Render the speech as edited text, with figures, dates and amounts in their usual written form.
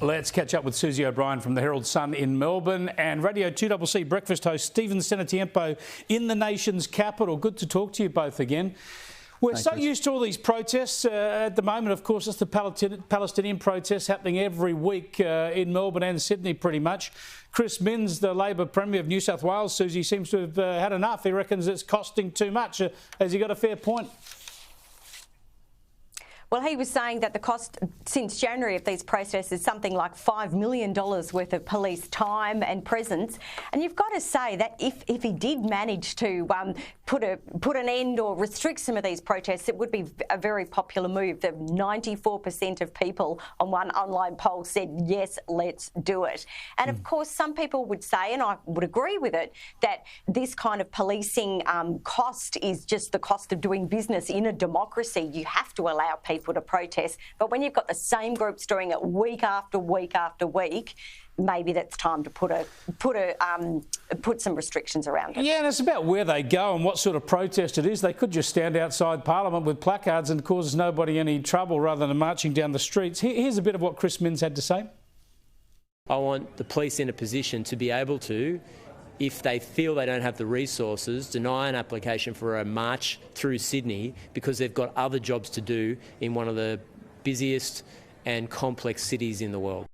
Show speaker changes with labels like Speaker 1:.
Speaker 1: Let's catch up with Susie O'Brien from the Herald Sun in Melbourne and Radio 2CC breakfast host Stephen Senatiempo in the nation's capital. Good to talk to you both again. We're so used to all these protests at the moment. Of course, it's the Palestinian protests happening every week in Melbourne and Sydney pretty much. Chris Minns, the Labor Premier of New South Wales, Susie, seems to have had enough. He reckons it's costing too much. Has he got a fair point?
Speaker 2: Well, he was saying that the cost since January of these protests is something like $5 million worth of police time and presence. And you've got to say that if he did manage to put an end or restrict some of these protests, it would be a very popular move. The 94% of people on one online poll said, yes, let's do it. And of course, some people would say, and I would agree with it, that this kind of policing cost is just the cost of doing business in a democracy. You have to allow people to protest, but when you've got the same groups doing it week after week after week, maybe that's time to put some restrictions around it.
Speaker 1: Yeah, and it's about where they go and what sort of protest it is. They could just stand outside Parliament with placards and cause nobody any trouble rather than marching down the streets. Here's a bit of what Chris Minns had to say.
Speaker 3: I want the police in a position to be able to, if they feel they don't have the resources, deny an application for a march through Sydney because they've got other jobs to do in one of the busiest and complex cities in the world.